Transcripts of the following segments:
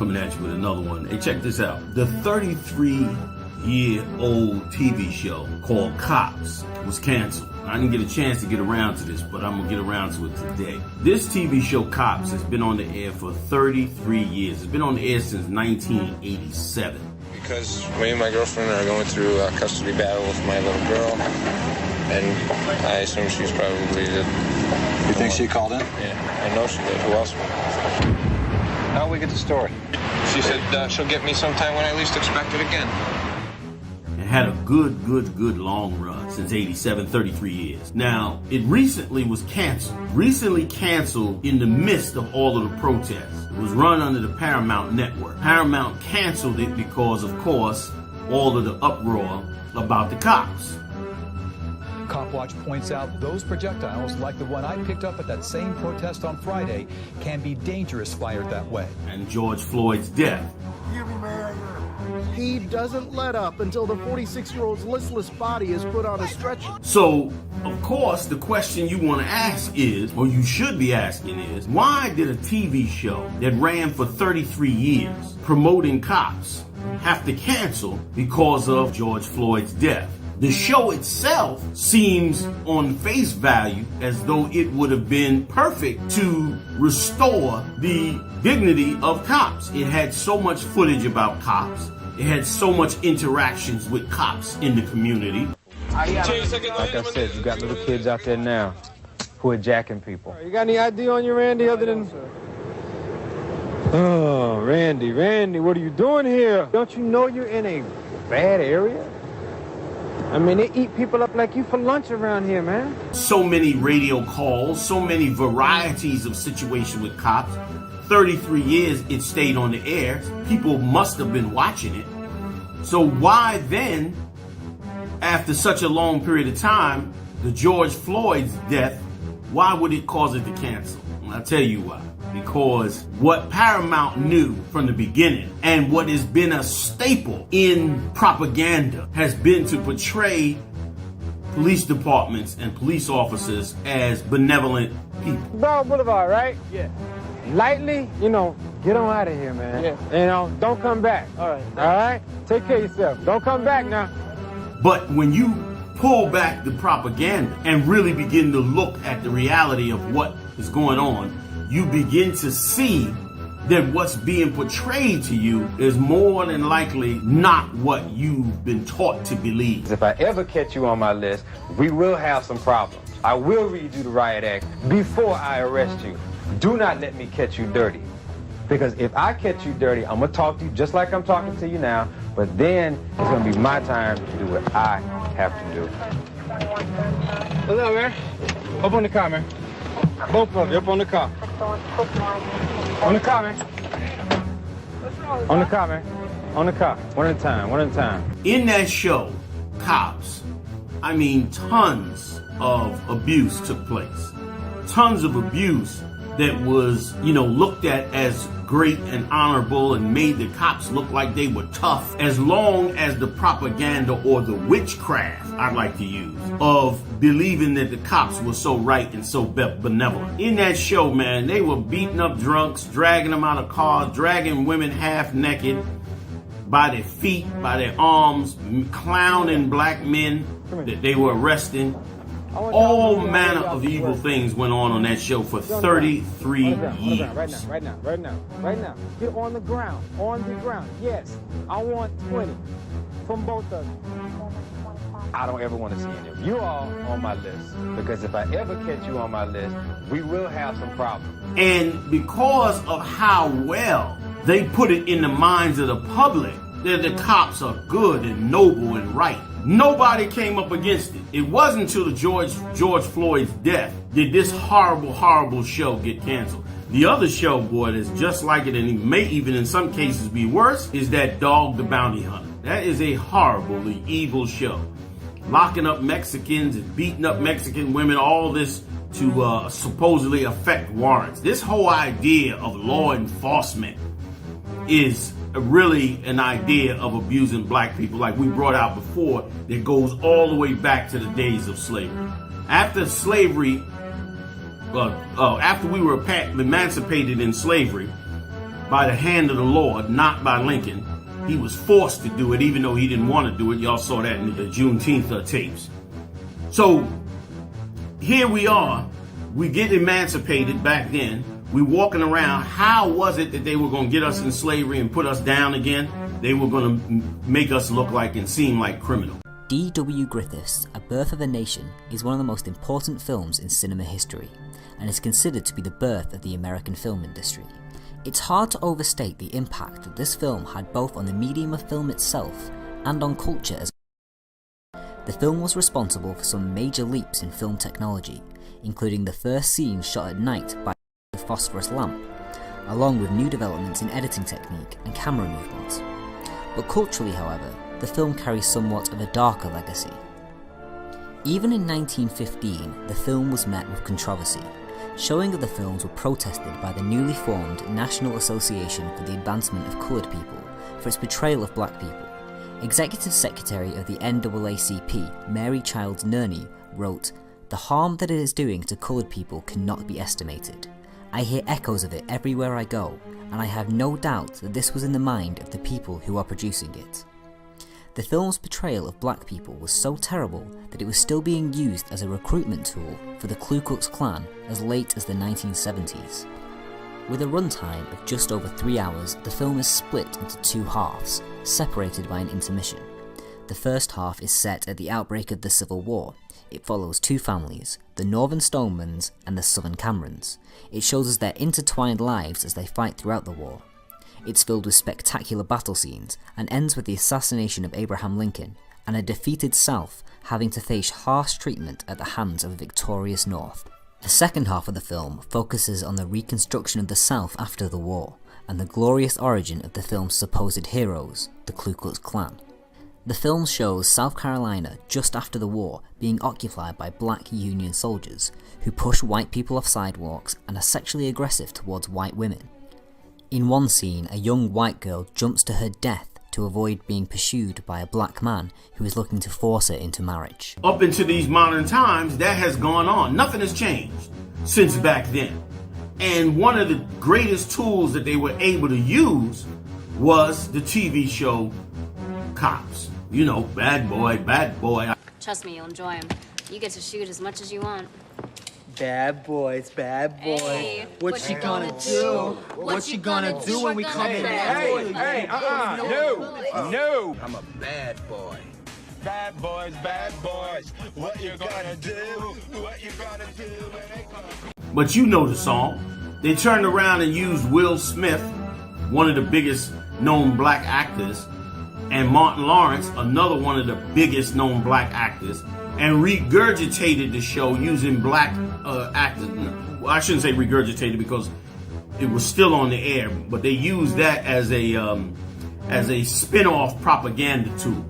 coming at you with another one. Hey, check this out. The 33-year-old TV show called Cops was canceled. I didn't get a chance to get around to this, but I'm going to get around to it today. This TV show, Cops, has been on the air for 33 years. It's been on the air since 1987. Because me and my girlfriend are going through a custody battle with my little girl, and I assume she's probably the... You think she called in? Yeah, I know she did. Who else would? How'd we get the story? She said she'll get me sometime when I least expect it again. It had a good long run since 87, 33 years. Now, it recently was canceled. Recently canceled in the midst of all of the protests. It was run under the Paramount network. Paramount canceled it because, of course, all of the uproar about the cops. Cop Watch points out those projectiles, like the one I picked up at that same protest on Friday, can be dangerous fired that way. And George Floyd's death. He doesn't let up until the 46-year-old's listless body is put on a stretcher. So, of course, the question you want to ask is, or you should be asking is, why did a TV show that ran for 33 years promoting cops have to cancel because of George Floyd's death? The show itself seems on face value as though it would have been perfect to restore the dignity of cops. It had so much footage about cops. It had so much interactions with cops in the community. Like I said, you got little kids out there now who are jacking people. You got any ID on you, Randy, other than... Oh, Randy, what are you doing here? Don't you know you're in a bad area? I mean, they eat people up like you for lunch around here, man. So many radio calls, so many varieties of situation with cops. 33 years it stayed on the air. People must have been watching it. So why then, after such a long period of time, the George Floyd's death, why would it cause it to cancel? I'll tell you why. Because what Paramount knew from the beginning, and what has been a staple in propaganda, has been to portray police departments and police officers as benevolent people. Broad Boulevard, right? Yeah. Lightly, get on out of here, man. Yeah. Don't come back. All right. All right? Take care of yourself. Don't come back now. But when you pull back the propaganda and really begin to look at the reality of what is going on, you begin to see that what's being portrayed to you is more than likely not what you've been taught to believe. If I ever catch you on my list, we will have some problems. I will read you the Riot Act before I arrest you. Do not let me catch you dirty. Because if I catch you dirty, I'm going to talk to you just like I'm talking to you now, but then it's going to be my time to do what I have to do. What's up, man? Up on the car, man. Both of you, up on the car. On the car, man. On the car, man. On the car. One at a time, one at a time. In that show, Cops, tons of abuse took place. Tons of abuse that was, looked at as great and honorable and made the cops look like they were tough, as long as the propaganda or the witchcraft, I'd like to use, of believing that the cops were so right and so benevolent. In that show, man, they were beating up drunks, dragging them out of cars, dragging women half naked by their feet, by their arms, clowning black men that they were arresting. All manner of evil things went on that show for 33 years. Right now. Get on the ground. Yes, I want 20 from both of you. I don't ever want to see any of you all on my list, because if I ever catch you on my list, we will have some problems. And because of how well they put it in the minds of the public that the cops are good and noble and right, nobody came up against it. It wasn't until the George Floyd's death did this horrible show get canceled. The other show, boy, that's just like it, and it may even in some cases be worse, is that Dog the Bounty Hunter. That is a horribly evil show. Locking up Mexicans and beating up Mexican women, all this to supposedly affect warrants. This whole idea of law enforcement is really an idea of abusing black people, like we brought out before, that goes all the way back to the days of slavery. After slavery, after we were emancipated in slavery, by the hand of the Lord, not by Lincoln. He was forced to do it, even though he didn't want to do it. Y'all saw that in the Juneteenth tapes. So here we are. We get emancipated back then. We walking around. How was it that they were going to get us in slavery and put us down again? They were going to make us look like and seem like criminals. D.W. Griffith's A Birth of a Nation is one of the most important films in cinema history, and is considered to be the birth of the American film industry. It's hard to overstate the impact that this film had both on the medium of film itself and on culture as the film was responsible for some major leaps in film technology, including the first scene shot at night by a phosphorus lamp, along with new developments in editing technique and camera movements. But culturally, however, the film carries somewhat of a darker legacy. Even in 1915, the film was met with controversy. Showing of the films were protested by the newly formed National Association for the Advancement of Coloured People for its portrayal of black people. Executive Secretary of the NAACP, Mary Childs Nerney, wrote, "The harm that it is doing to coloured people cannot be estimated. I hear echoes of it everywhere I go, and I have no doubt that this was in the mind of the people who are producing it." The film's portrayal of black people was so terrible that it was still being used as a recruitment tool for the Ku Klux Klan as late as the 1970s. With a runtime of just over 3 hours, the film is split into two halves, separated by an intermission. The first half is set at the outbreak of the Civil War. It follows two families, the Northern Stonemans and the Southern Camerons. It shows us their intertwined lives as they fight throughout the war. It's filled with spectacular battle scenes and ends with the assassination of Abraham Lincoln and a defeated South having to face harsh treatment at the hands of a victorious North. The second half of the film focuses on the reconstruction of the South after the war and the glorious origin of the film's supposed heroes, the Ku Klux Klan. The film shows South Carolina just after the war being occupied by black Union soldiers who push white people off sidewalks and are sexually aggressive towards white women. In one scene, a young white girl jumps to her death to avoid being pursued by a black man who is looking to force her into marriage. Up into these modern times, that has gone on. Nothing has changed since back then. And one of the greatest tools that they were able to use was the TV show Cops. You know, bad boy, bad boy. Trust me, you'll enjoy them. You get to shoot as much as you want. Bad boys, bad boys. Hey, what you gonna do? What you gonna do when we come in? Hey, no. I'm a bad boy. Bad boys, what you gonna do? What you gonna do when they come? But you know the song. They turned around and used Will Smith, one of the biggest known black actors, and Martin Lawrence, another one of the biggest known black actors, and regurgitated the show using black actors. Well, I shouldn't say regurgitated because it was still on the air, but they used that as a spin-off propaganda tool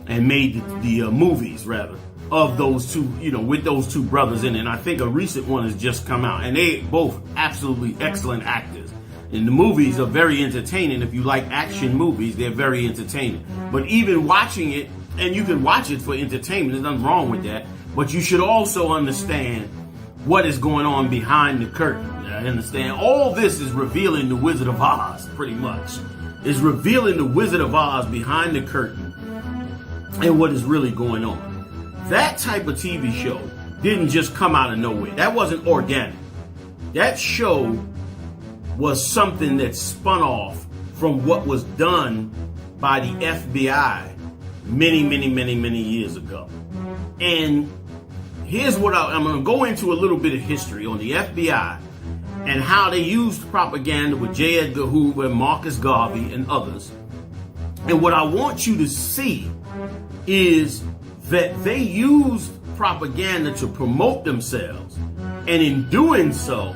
and made the movies rather of those two, you know, with those two brothers in it. And I think a recent one has just come out, and they both absolutely excellent actors. And the movies are very entertaining. If you like action movies, they're very entertaining. But even watching it, and you can watch it for entertainment, there's nothing wrong with that, but you should also understand what is going on behind the curtain. I understand all this is revealing the Wizard of Oz, pretty much. It's revealing the Wizard of Oz behind the curtain and what is really going on. That type of TV show didn't just come out of nowhere. That wasn't organic. That show was something that spun off from what was done by the FBI many years ago. And here's what I'm going to go into a little bit of history on the FBI and how they used propaganda with J. Edgar Hoover, Marcus Garvey, and others. And what I want you to see is that they used propaganda to promote themselves. And in doing so,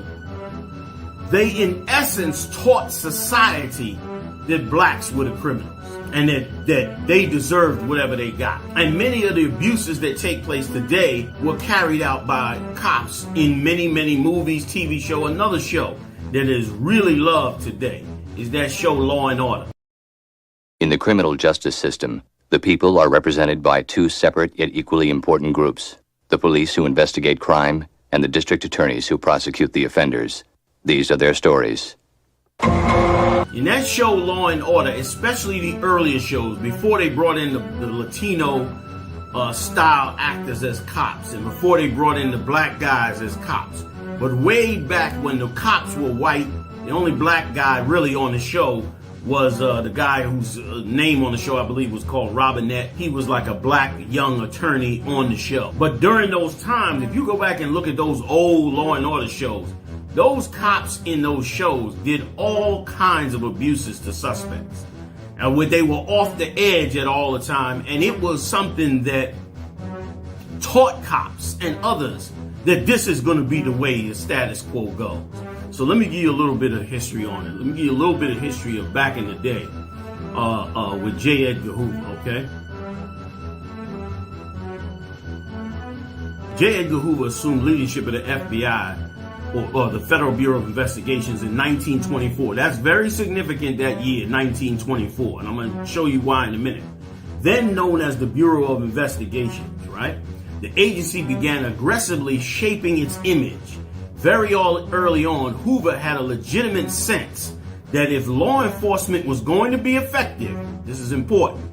they in essence taught society that blacks were the criminals and that they deserved whatever they got. And many of the abuses that take place today were carried out by cops in many movies, TV show. Another show that is really loved today is that show Law and Order. In the criminal justice system, the people are represented by two separate yet equally important groups: the police who investigate crime and the district attorneys who prosecute the offenders. These are their stories. In that show, Law and Order, especially the earlier shows, before they brought in the Latino style actors as cops, and before they brought in the black guys as cops, but way back when the cops were white, the only black guy really on the show was the guy whose name on the show, I believe, was called Robinette. He was like a black young attorney on the show. But during those times, if you go back and look at those old Law and Order shows, those cops in those shows did all kinds of abuses to suspects. And they were off the edge at all the time, and it was something that taught cops and others that this is going to be the way the status quo goes. So let me give you a little bit of history on it. Let me give you a little bit of history of back in the day with J. Edgar Hoover, okay? J. Edgar Hoover assumed leadership of the FBI, or the Federal Bureau of Investigations, in 1924. That's very significant, that year, 1924, and I'm going to show you why in a minute. Then known as the Bureau of Investigations, right? The agency began aggressively shaping its image. Very early on, Hoover had a legitimate sense that if law enforcement was going to be effective, this is important,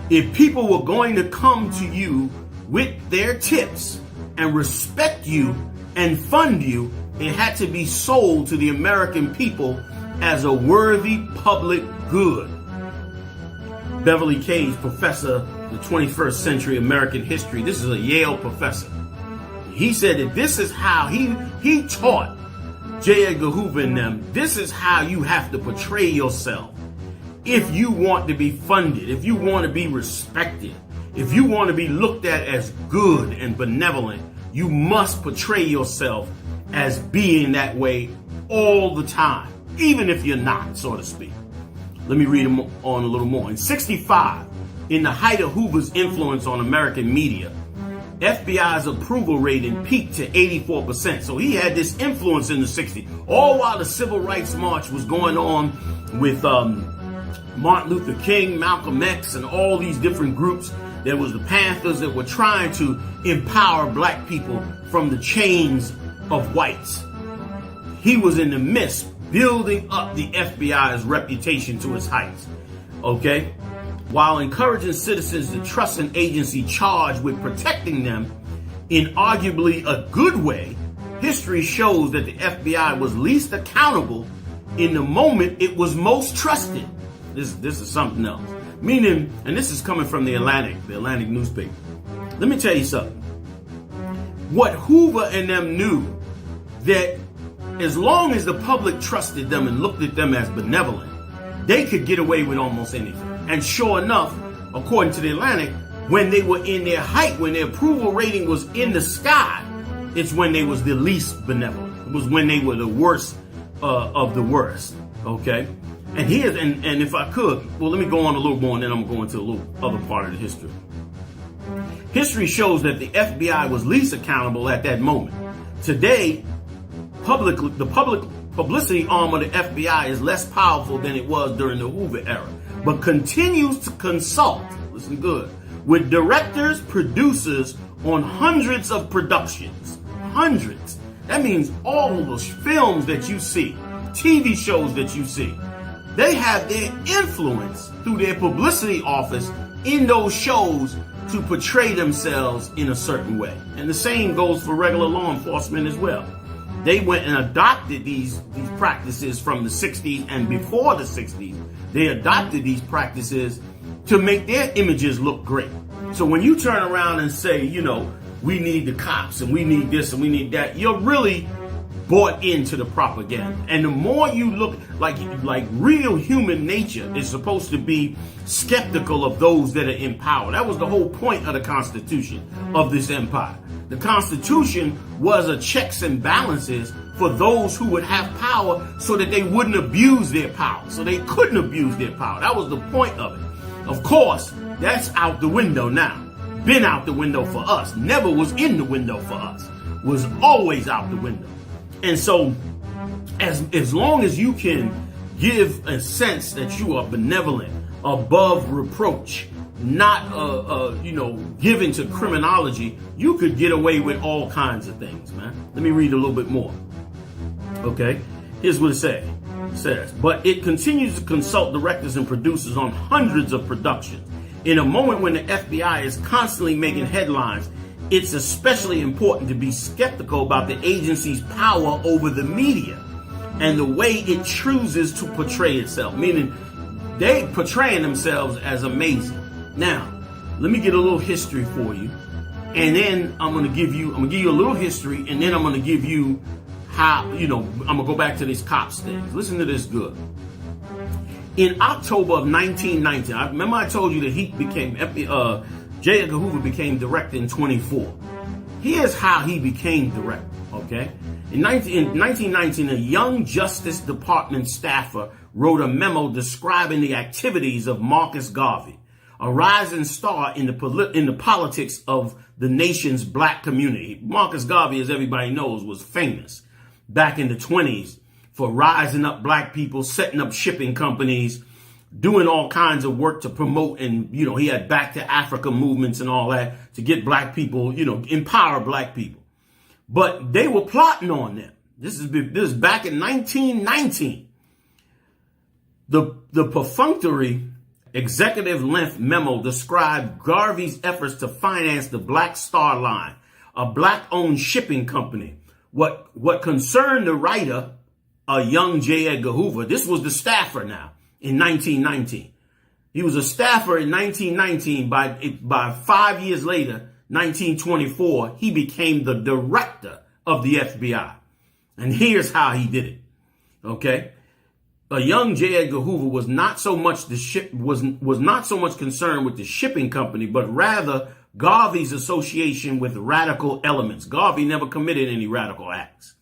if people were going to come to you with their tips and respect you and fund you, it had to be sold to the American people as a worthy public good. Beverly Cage, professor of the 21st century American history, this is a Yale professor. He said that this is how he taught J. Edgar Hoover and them, this is how you have to portray yourself. If you want to be funded, if you want to be respected, if you want to be looked at as good and benevolent, you must portray yourself as being that way all the time, even if you're not, so to speak. Let me read them on a little more. In 1965, in the height of Hoover's influence on American media, FBI's approval rating peaked to 84%. So he had this influence in the 60s, all while the Civil Rights March was going on with Martin Luther King, Malcolm X, and all these different groups. There was the Panthers that were trying to empower black people from the chains of whites. He was in the midst, building up the FBI's reputation to its heights. Okay? While encouraging citizens to trust an agency charged with protecting them in arguably a good way, history shows that the FBI was least accountable in the moment it was most trusted. This is something else. Meaning, and this is coming from the Atlantic newspaper. Let me tell you something. What Hoover and them knew, that as long as the public trusted them and looked at them as benevolent, they could get away with almost anything. And sure enough, according to the Atlantic, when they were in their height, when their approval rating was in the sky, it's when they was the least benevolent. It was when they were the worst of the worst. Okay? And here's, and if I could, well, let me go on a little more, and then I'm going to go into a little other part of the history. History shows that the FBI was least accountable at that moment. Today, the publicity arm of the FBI is less powerful than it was during the Hoover era, but continues to consult, listen good, with directors, producers on hundreds of productions. Hundreds. That means all of those films that you see, TV shows that you see, they have their influence through their publicity office in those shows to portray themselves in a certain way. And the same goes for regular law enforcement as well. They went and adopted these practices from the 60s and before the 60s. They adopted these practices to make their images look great. So when you turn around and say, you know, we need the cops and we need this and we need that, you're really bought into the propaganda. And the more you look, like real human nature is supposed to be skeptical of those that are in power. That was the whole point of the Constitution of this empire. The Constitution was a checks and balances for those who would have power so that they wouldn't abuse their power. So they couldn't abuse their power. That was the point of it. Of course, that's out the window now. Been out the window for us. Never was in the window for us. Was always out the window. And so as long as you can give a sense that you are benevolent, above reproach, not given to criminology, you could get away with all kinds of things, man. Let me read a little bit more. Okay, here's what it says. says, but it continues to consult directors and producers on hundreds of productions. In a moment when the FBI is constantly making headlines, it's especially important to be skeptical about the agency's power over the media and the way it chooses to portray itself, meaning they portraying themselves as amazing. Now, let me get a little history for you, and then I'm gonna give you a little history, and then I'm gonna give you how, I'm gonna go back to these cops things. Listen to this good. In October of 1919, remember I told you that he became, J. Edgar Hoover became director in 24. Here's how he became director, okay? In 1919, a young Justice Department staffer wrote a memo describing the activities of Marcus Garvey, a rising star in the politics of the nation's black community. Marcus Garvey, as everybody knows, was famous back in the 20s for rising up black people, setting up shipping companies, doing all kinds of work to promote, and, he had Back to Africa movements and all that to get black people, empower black people. But they were plotting on them. This is back in 1919. The perfunctory executive length memo described Garvey's efforts to finance the Black Star Line, a black-owned shipping company. What concerned the writer, a young J. Edgar Hoover, this was the staffer now in 1919. He was a staffer in 1919. By 5 years later, 1924, he became the director of the FBI. And here's how he did it. Okay. A young J. Edgar Hoover was not so much was not so much concerned with the shipping company, but rather Garvey's association with radical elements. Garvey never committed any radical acts.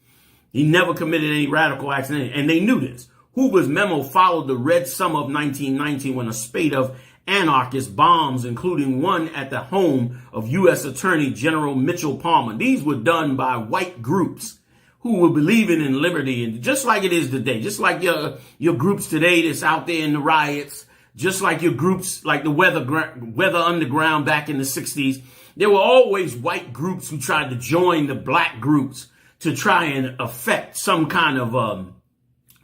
He never committed any radical acts, and they knew this. Hoover's memo followed the Red Summer of 1919 when a spate of anarchist bombs, including one at the home of U.S. Attorney General Mitchell Palmer. These were done by white groups who were believing in liberty, and just like it is today, just like your groups today that's out there in the riots, just like your groups like the Weather Underground back in the 60s, there were always white groups who tried to join the black groups to try and affect some kind of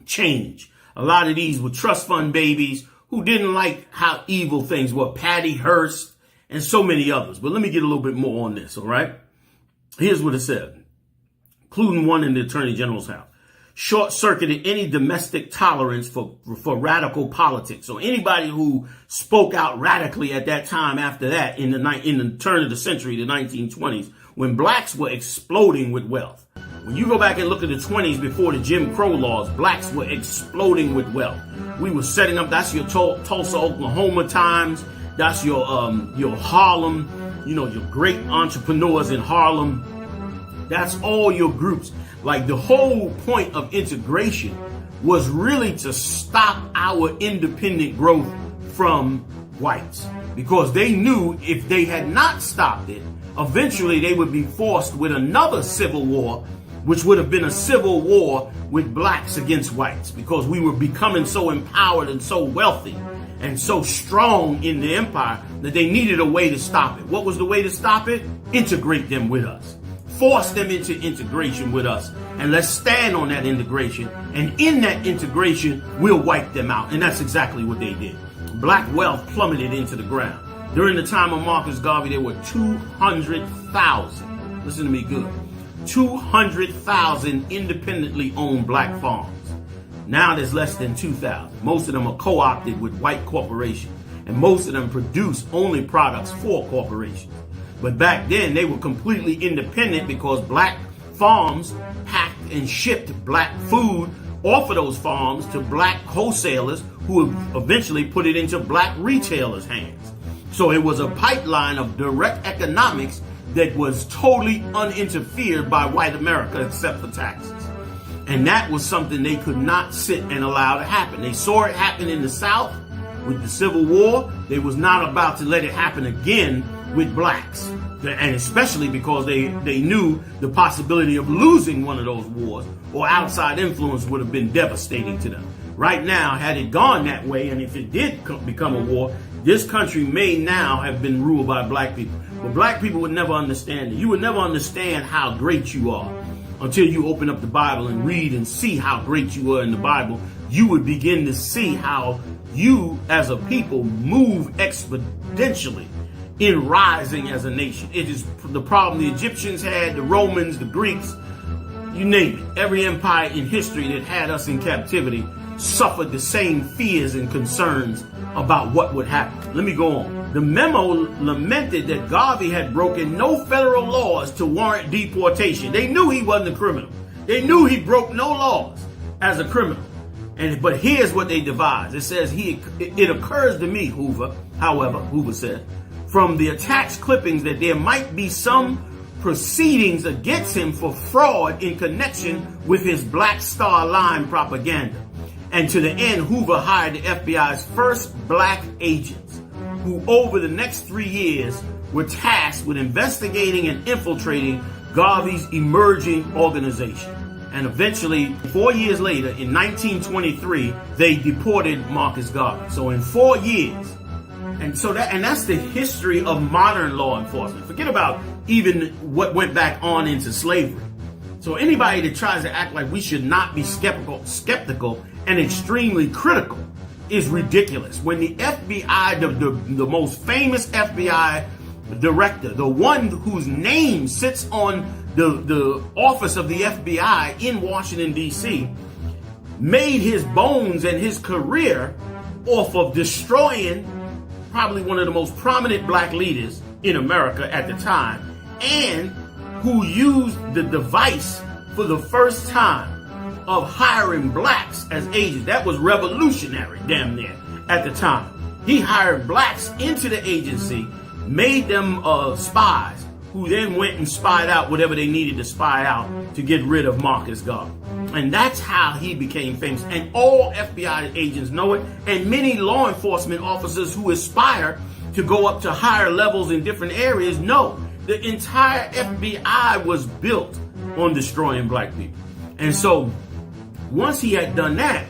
change. A lot of these were trust fund babies who didn't like how evil things were. Patty Hearst and so many others. But let me get a little bit more on this, all right? Here's what it said, including one in the Attorney General's house. Short-circuited any domestic tolerance for radical politics. So anybody who spoke out radically at that time after that in the turn of the century, the 1920s, when blacks were exploding with wealth. When you go back and look at the 20s before the Jim Crow laws, blacks were exploding with wealth. We were setting up, that's your Tulsa, Oklahoma times. That's your Harlem, your great entrepreneurs in Harlem. That's all your groups. Like, the whole point of integration was really to stop our independent growth from whites, because they knew if they had not stopped it, eventually they would be forced with another civil war, which would have been a civil war with blacks against whites, because we were becoming so empowered and so wealthy and so strong in the empire that they needed a way to stop it. What was the way to stop it? Integrate them with us. Force them into integration with us, and let's stand on that integration. And in that integration, we'll wipe them out. And that's exactly what they did. Black wealth plummeted into the ground. During the time of Marcus Garvey, there were 200,000, listen to me good, 200,000 independently owned black farms. Now there's less than 2,000. Most of them are co-opted with white corporations, and most of them produce only products for corporations. But back then, they were completely independent because black farms packed and shipped black food off of those farms to black wholesalers who would eventually put it into black retailers' hands. So it was a pipeline of direct economics that was totally uninterfered by white America except for taxes. And that was something they could not sit and allow to happen. They saw it happen in the South with the Civil War. They was not about to let it happen again with blacks. And especially because they knew the possibility of losing one of those wars, or outside influence would have been devastating to them. Right now, had it gone that way, and if it did become a war, this country may now have been ruled by black people. But black people would never understand it. You would never understand how great you are until you open up the Bible and read and see how great you are in the Bible, you would begin to see how you as a people move exponentially in rising as a nation. It is the problem the Egyptians had, the Romans, the Greeks, you name it. Every empire in history that had us in captivity suffered the same fears and concerns about what would happen. Let me go on. The memo lamented that Garvey had broken no federal laws to warrant deportation. They knew he wasn't a criminal. They knew he broke no laws as a criminal. But here's what they devised. It says, it occurs to me, Hoover, however, Hoover said, from the attached clippings that there might be some proceedings against him for fraud in connection with his Black Star Line propaganda. And to the end, Hoover hired the FBI's first black agents, who over the next 3 years were tasked with investigating and infiltrating Garvey's emerging organization. And eventually, 4 years later, in 1923, they deported Marcus Garvey. So in 4 years, and that's the history of modern law enforcement. Forget about even what went back on into slavery. So anybody that tries to act like we should not be skeptical and extremely critical is ridiculous. When the FBI, the most famous FBI director, the one whose name sits on the office of the FBI in Washington, D.C., made his bones and his career off of destroying probably one of the most prominent black leaders in America at the time, and who used the device for the first time of hiring blacks as agents. That was revolutionary, damn near, at the time. He hired blacks into the agency, made them spies, who then went and spied out whatever they needed to spy out to get rid of Marcus Garvey. And that's how he became famous. And all FBI agents know it, and many law enforcement officers who aspire to go up to higher levels in different areas know the entire FBI was built on destroying black people. And so once he had done that,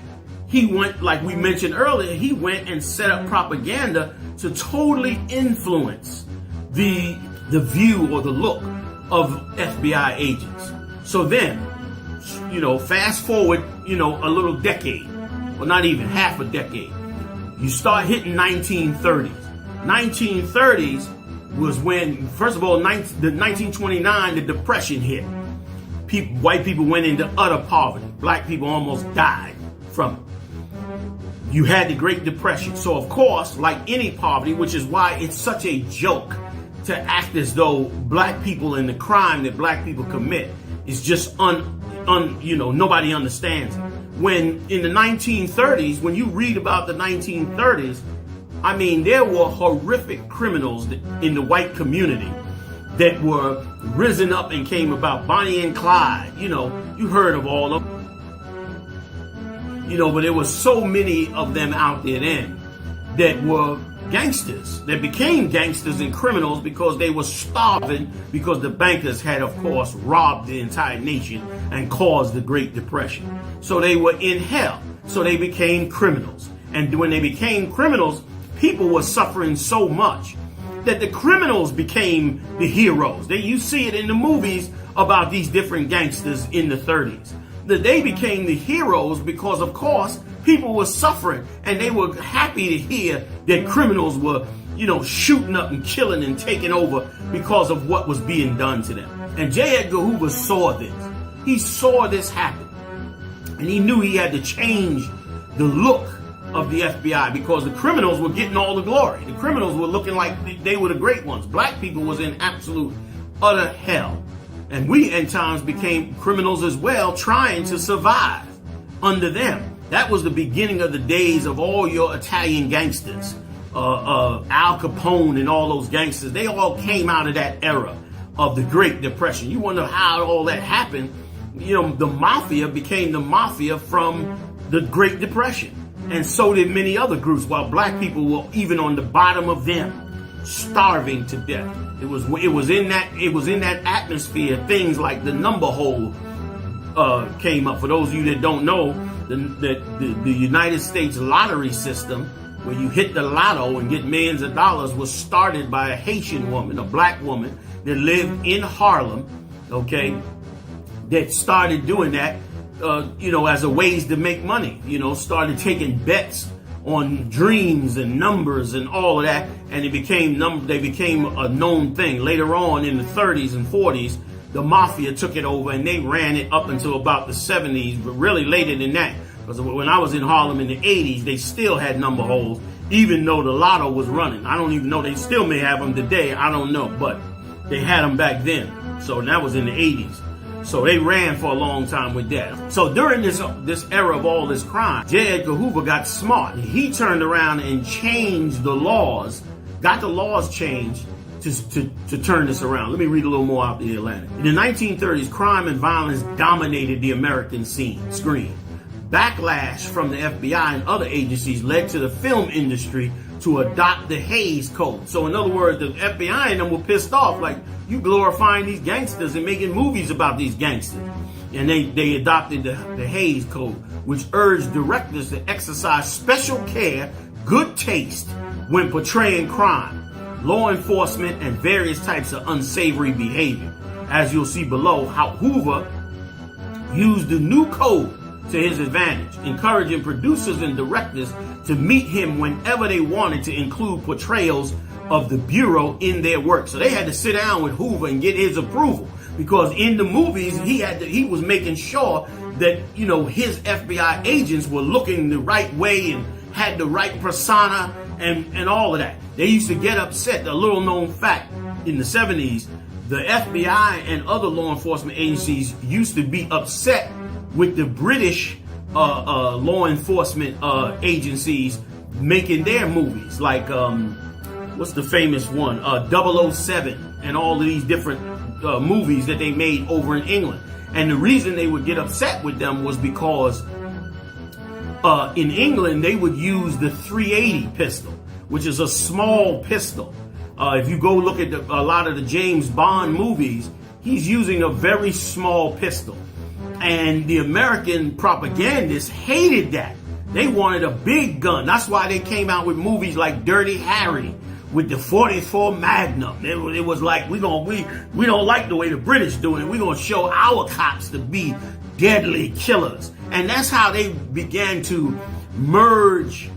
he went, like we mentioned earlier, he went and set up propaganda to totally influence the view or the look of FBI agents. So then, fast forward, a little decade, or not even half a decade, you start hitting 1930s. 1930s was when, first of all, the 1929, the Depression hit. White people went into utter poverty. Black people almost died from it. You had the Great Depression. So, of course, like any poverty, which is why it's such a joke to act as though black people and the crime that black people commit is just nobody understands it. When in the 1930s, when you read about the 1930s, I mean, there were horrific criminals in the white community that were risen up and came about. Bonnie and Clyde, you heard of all of them. But there were so many of them out there then that were gangsters, that became gangsters and criminals because they were starving, because the bankers had, of course, robbed the entire nation and caused the Great Depression. So they were in hell. So they became criminals. And when they became criminals, people were suffering so much that the criminals became the heroes. You see it in the movies about these different gangsters in the 30s. That they became the heroes because, of course, people were suffering, and they were happy to hear that criminals were, shooting up and killing and taking over because of what was being done to them. And J. Edgar Hoover saw this. He saw this happen. And he knew he had to change the look of the FBI because the criminals were getting all the glory. The criminals were looking like they were the great ones. Black people was in absolute, utter hell. And we, in times, became criminals as well, trying to survive under them. That was the beginning of the days of all your Italian gangsters. Al Capone and all those gangsters, they all came out of that era of the Great Depression. You wonder how all that happened. The mafia became the mafia from the Great Depression. And so did many other groups, while black people were even on the bottom of them, starving to death. It was in that atmosphere things like the number hole came up. For those of you that don't know, the United States lottery system, where you hit the lotto and get millions of dollars, was started by a Haitian woman, a black woman that lived in Harlem, that started doing that as a ways to make money. Started taking bets on dreams and numbers and all of that, and they became a known thing. Later on in the 30s and 40s, the mafia took it over and they ran it up until about the 70s, but really later than that. Because when I was in Harlem in the 80s, they still had number holes, even though the lotto was running. I don't even know, they still may have them today, I don't know, but they had them back then. So that was in the 80s. So they ran for a long time with that. So during this era of all this crime, J. Edgar Hoover got smart. He turned around and changed the laws, got the laws changed to turn this around. Let me read a little more out the Atlantic. In the 1930s, crime and violence dominated the American screen. Backlash from the FBI and other agencies led to the film industry to adopt the Hays Code. So in other words, the FBI and them were pissed off, like, you glorifying these gangsters and making movies about these gangsters. And they adopted the Hays Code, which urged directors to exercise special care, good taste when portraying crime, law enforcement, and various types of unsavory behavior. As you'll see below, how Hoover used the new code to his advantage, encouraging producers and directors to meet him whenever they wanted to include portrayals of the Bureau in their work. So they had to sit down with Hoover and get his approval, because in the movies he was making sure that his FBI agents were looking the right way and had the right persona and all of that. They used to get upset. A little known fact, in the 70s, the FBI and other law enforcement agencies used to be upset with the British law enforcement agencies making their movies, like what's the famous one, 007, and all of these different movies that they made over in England. And the reason they would get upset with them was because in England they would use the .380 pistol, which is a small pistol. If you go look at a lot of the James Bond movies, he's using a very small pistol. And the American propagandists hated that. They wanted a big gun. That's why they came out with movies like Dirty Harry with the .44 Magnum. It was like, we don't like the way the British doing it. We're going to show our cops to be deadly killers. And that's how they began to merge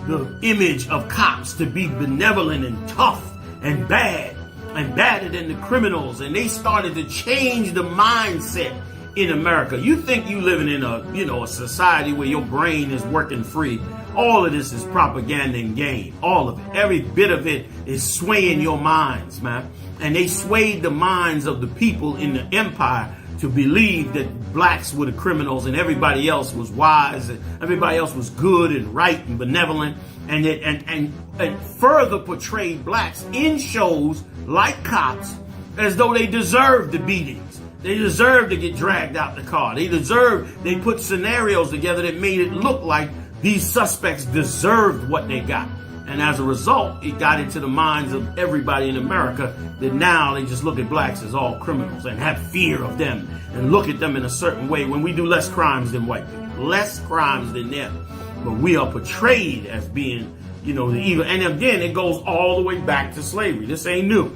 the image of cops to be benevolent and tough and bad and badder than the criminals. And they started to change the mindset in America. You think you living in a society where your brain is working free. All of this is propaganda and game. All of it. Every bit of it is swaying your minds, man. And they swayed the minds of the people in the empire to believe that blacks were the criminals and everybody else was wise and everybody else was good and right and benevolent, and further portrayed blacks in shows like Cops as though they deserved the beatings. They deserved to get dragged out the car. They put scenarios together that made it look like these suspects deserved what they got. And as a result, it got into the minds of everybody in America that now they just look at blacks as all criminals and have fear of them and look at them in a certain way, when we do less crimes than white people, less crimes than them. But we are portrayed as being, the evil. And again, it goes all the way back to slavery. This ain't new.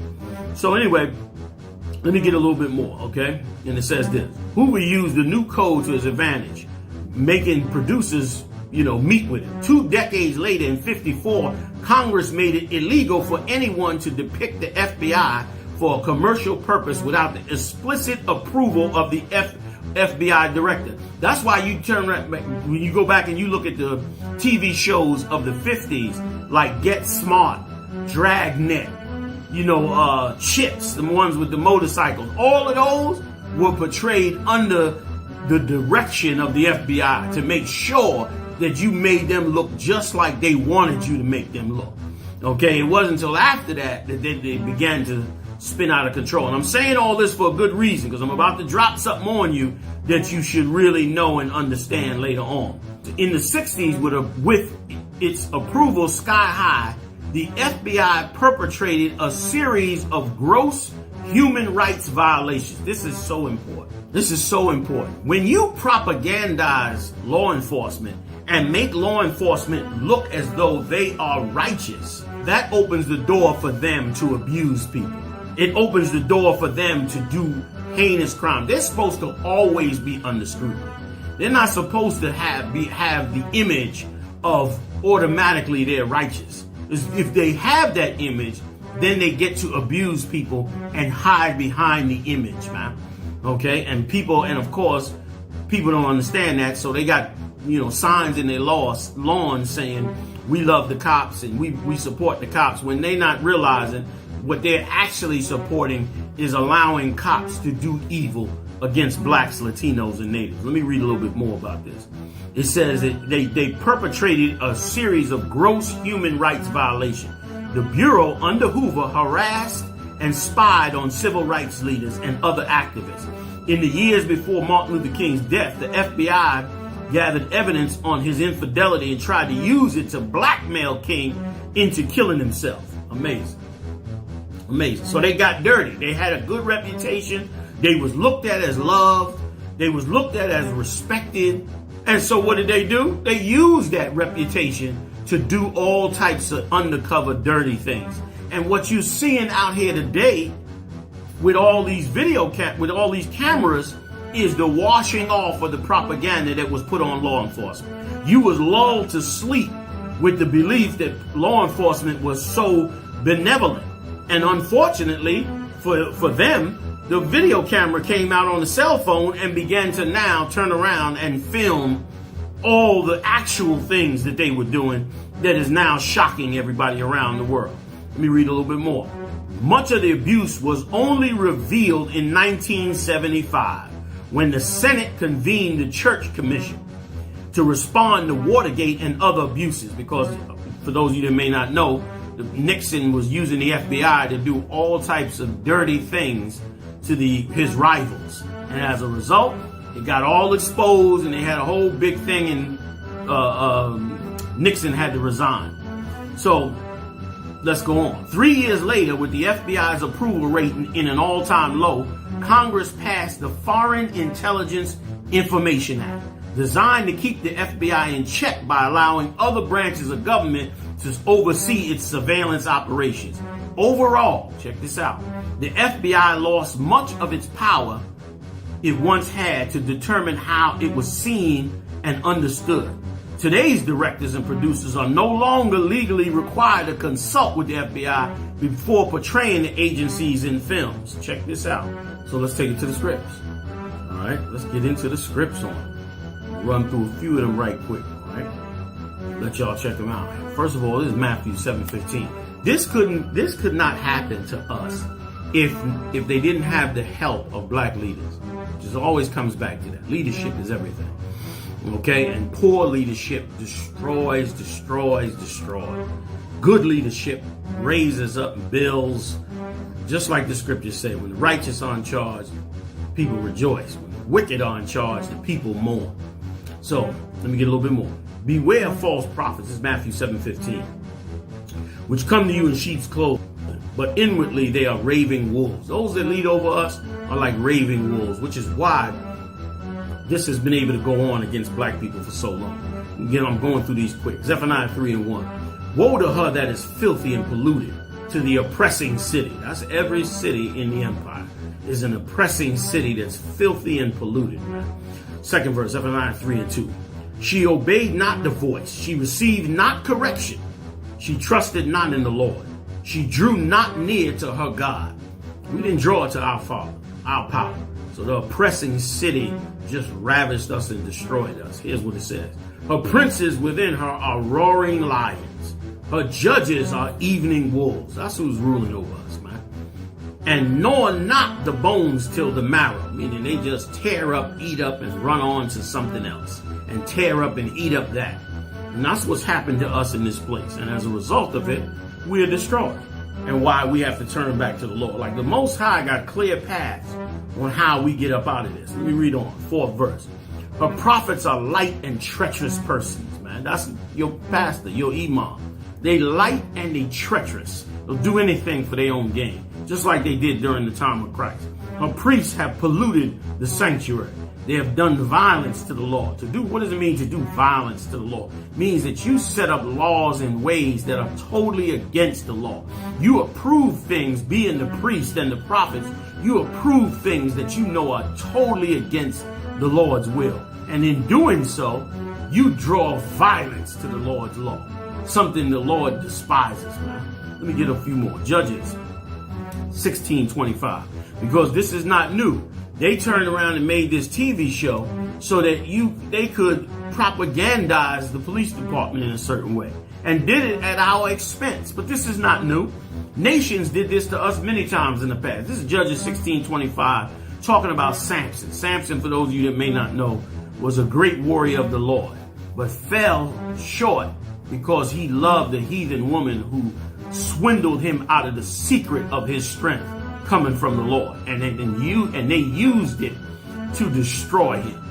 So anyway, let me get a little bit more, okay? And it says this: Hoover used the new code to his advantage, making producers meet with him. 2 decades later, in '54, Congress made it illegal for anyone to depict the FBI for a commercial purpose without the explicit approval of the FBI director. That's why you turn around, when you go back and you look at the TV shows of the 50s, like Get Smart, Dragnet, Chips, the ones with the motorcycles, all of those were portrayed under the direction of the FBI to make sure that you made them look just like they wanted you to make them look. Okay, it wasn't until after that that they began to spin out of control. And I'm saying all this for a good reason, because I'm about to drop something on you that you should really know and understand later on. In the 60s, with its approval sky high, the FBI perpetrated a series of gross human rights violations. This is so important. This is so important. When you propagandize law enforcement and make law enforcement look as though they are righteous, that opens the door for them to abuse people. It opens the door for them to do heinous crime. They're supposed to always be under scrutiny. They're not supposed to have the image of automatically they're righteous. If they have that image, then they get to abuse people and hide behind the image, man. Okay, and of course, people don't understand that, so they got, signs in their lawns saying we love the cops and we support the cops, when they're not realizing what they're actually supporting is allowing cops to do evil against blacks, Latinos, and natives. Let me read a little bit more about this. It says that they perpetrated a series of gross human rights violations. The Bureau under Hoover harassed and spied on civil rights leaders and other activists. In the years before Martin Luther King's death, the FBI gathered evidence on his infidelity and tried to use it to blackmail King into killing himself. Amazing. Amazing. So they got dirty. They had a good reputation. They was looked at as loved. They was looked at as respected. And so what did they do? They used that reputation to do all types of undercover dirty things. And what you're seeing out here today with all these with all these cameras is the washing off of the propaganda that was put on law enforcement. You was lulled to sleep with the belief that law enforcement was so benevolent. And unfortunately for them, the video camera came out on the cell phone and began to now turn around and film all the actual things that they were doing that is now shocking everybody around the world. Let me read a little bit more. Much of the abuse was only revealed in 1975 when the Senate convened the Church Commission to respond to Watergate and other abuses, because for those of you that may not know, Nixon was using the FBI to do all types of dirty things to his rivals. And as a result, it got all exposed and they had a whole big thing, and Nixon had to resign. So let's go on. 3 years later, with the FBI's approval rating in an all-time low, Congress passed the Foreign Intelligence Information Act, designed to keep the FBI in check by allowing other branches of government to oversee its surveillance operations. Overall, check this out, the FBI lost much of its power it once had to determine how it was seen and understood. Today's directors and producers are no longer legally required to consult with the FBI before portraying the agencies in films. Check this out. So let's take it to the scripts. All right, let's get into the scripts on it. Run through a few of them right quick. All right, let y'all check them out. First of all, this is Matthew 7:15. This could not happen to us if they didn't have the help of black leaders. Just always comes back to that. Leadership is everything. Okay, and poor leadership destroys. Good leadership raises up and builds. Just like the scriptures say, when the righteous are in charge, people rejoice. When the wicked are in charge, the people mourn. So let me get a little bit more. Beware of false prophets. This is Matthew 7:15, which come to you in sheep's clothing, but inwardly they are raving wolves. Those that lead over us are like raving wolves, which is why this has been able to go on against black people for so long. Again, I'm going through these quick. Zephaniah 3:1. Woe to her that is filthy and polluted, to the oppressing city. That's every city in the empire is an oppressing city that's filthy and polluted. Second verse, Zephaniah 3:2. She obeyed not the voice. She received not correction. She trusted not in the Lord. She drew not near to her God. We didn't draw to our Father, our power. So the oppressing city just ravished us and destroyed us. Here's what it says. Her princes within her are roaring lions. Her judges are evening wolves. That's who's ruling over us, man. And gnaw not the bones till the marrow, meaning they just tear up, eat up, and run on to something else. And tear up and eat up that. And that's what's happened to us in this place. And as a result of it, we are destroyed. And why we have to turn back to the Lord. Like the Most High got clear paths on how we get up out of this. Let me read on. 4th verse. Her prophets are light and treacherous persons, man. That's your pastor, your imam. They light and they treacherous. They'll do anything for their own gain, just like they did during the time of Christ. Her priests have polluted the sanctuary. They have done violence to the law. What does it mean to do violence to the law? It means that you set up laws in ways that are totally against the law. You approve things, being the priest and the prophets, you approve things that you know are totally against the Lord's will. And in doing so, you draw violence to the Lord's law. Something the Lord despises, man. Let me get a few more. Judges 16:25. Because this is not new. They turned around and made this TV show so that they could propagandize the police department in a certain way. And did it at our expense. But this is not new. Nations did this to us many times in the past. This is Judges 16:25, talking about Samson. Samson, for those of you that may not know, was a great warrior of the Lord, but fell short because he loved a heathen woman who swindled him out of the secret of his strength coming from the Lord. And they used it to destroy him.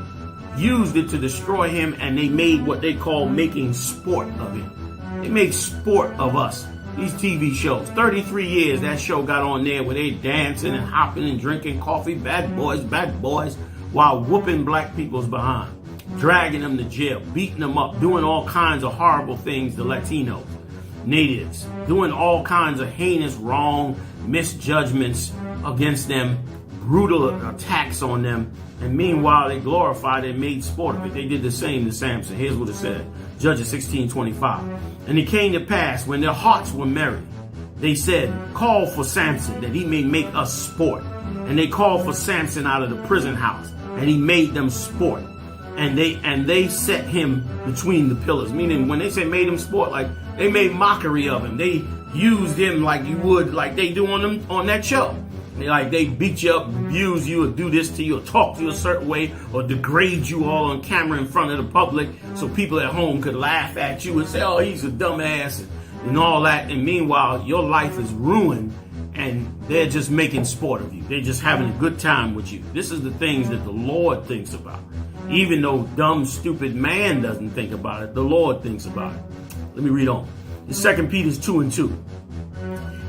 Used it to destroy him, and they made what they call making sport of him. They make sport of us. These TV shows, 33 years that show got on there where they dancing and hopping and drinking coffee, bad boys, while whooping black people's behind, dragging them to jail, beating them up, doing all kinds of horrible things to Latinos, natives, doing all kinds of heinous, wrong misjudgments against them, brutal attacks on them. And meanwhile, they glorified and made sport of it. They did the same to Samson. Here's what it said. Judges 16:25. And it came to pass when their hearts were merry, they said, call for Samson that he may make us sport. And they called for Samson out of the prison house, and he made them sport. And they set him between the pillars. Meaning when they say made him sport, like they made mockery of him. They used him like you would, like they do on that show. They beat you up, abuse you, or do this to you, or talk to you a certain way, or degrade you all on camera in front of the public so people at home could laugh at you and say, oh, he's a dumbass, and all that. And meanwhile, your life is ruined, and they're just making sport of you. They're just having a good time with you. This is the things that the Lord thinks about. Even though dumb, stupid man doesn't think about it, the Lord thinks about it. Let me read on. In 2 Peter 2:2.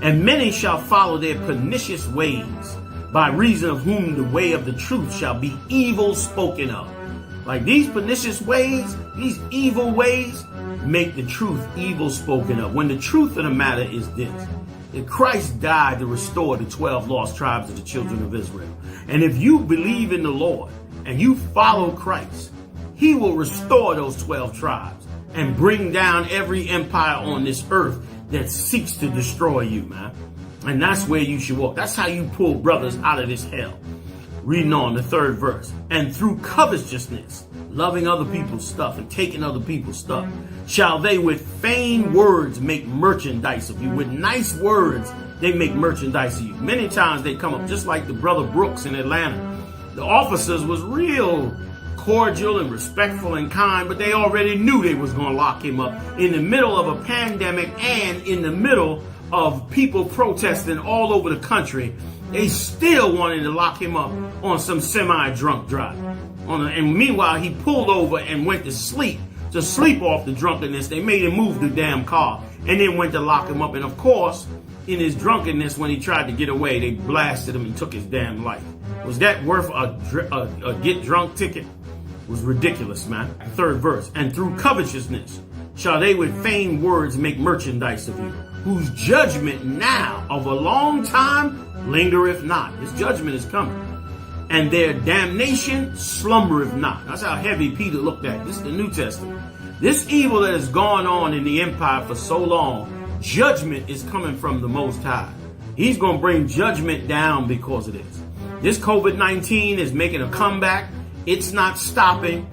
And many shall follow their pernicious ways, by reason of whom the way of the truth shall be evil spoken of. Like these pernicious ways, these evil ways, make the truth evil spoken of. When the truth of the matter is this, that Christ died to restore the 12 lost tribes of the children of Israel. And if you believe in the Lord and you follow Christ, he will restore those 12 tribes and bring down every empire on this earth that seeks to destroy you, man. And that's where you should walk. That's how you pull brothers out of this hell. Reading on the 3rd verse. And through covetousness, loving other people's stuff and taking other people's stuff, shall they with feigned words make merchandise of you. With nice words, they make merchandise of you. Many times they come up just like the brother Brooks in Atlanta. The officers was real cordial and respectful and kind, but they already knew they was going to lock him up in the middle of a pandemic and in the middle of people protesting all over the country. They still wanted to lock him up on some semi-drunk drive. And meanwhile, he pulled over and went to sleep off the drunkenness. They made him move the damn car and then went to lock him up. And of course, in his drunkenness, when he tried to get away, they blasted him and took his damn life. Was that worth a get drunk ticket? Was ridiculous, man. 3rd verse. And through covetousness shall they with feigned words make merchandise of you, whose judgment now of a long time lingereth not. His judgment is coming. And their damnation slumbereth not. That's how heavy Peter looked at. This is the New Testament. This evil that has gone on in the empire for so long, judgment is coming from the Most High. He's going to bring judgment down because of this. This COVID-19 is making a comeback. It's not stopping,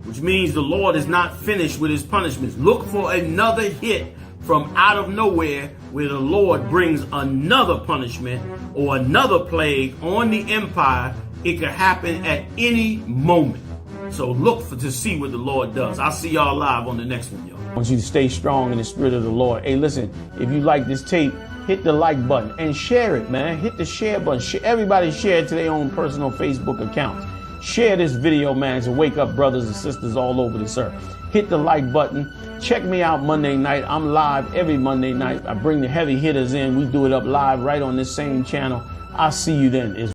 which means the Lord is not finished with his punishments. Look for another hit from out of nowhere where the Lord brings another punishment or another plague on the empire. It could happen at any moment. So look to see what the Lord does. I'll see y'all live on the next one, y'all. I want you to stay strong in the spirit of the Lord. Hey, listen, if you like this tape, hit the like button and share it, man. Hit the share button. Everybody share it to their own personal Facebook accounts. Share this video, man, to wake up brothers and sisters all over this earth. Hit the like button. Check me out Monday night. I'm live every Monday night. I bring the heavy hitters in. We do it up live right on this same channel. I'll see you then.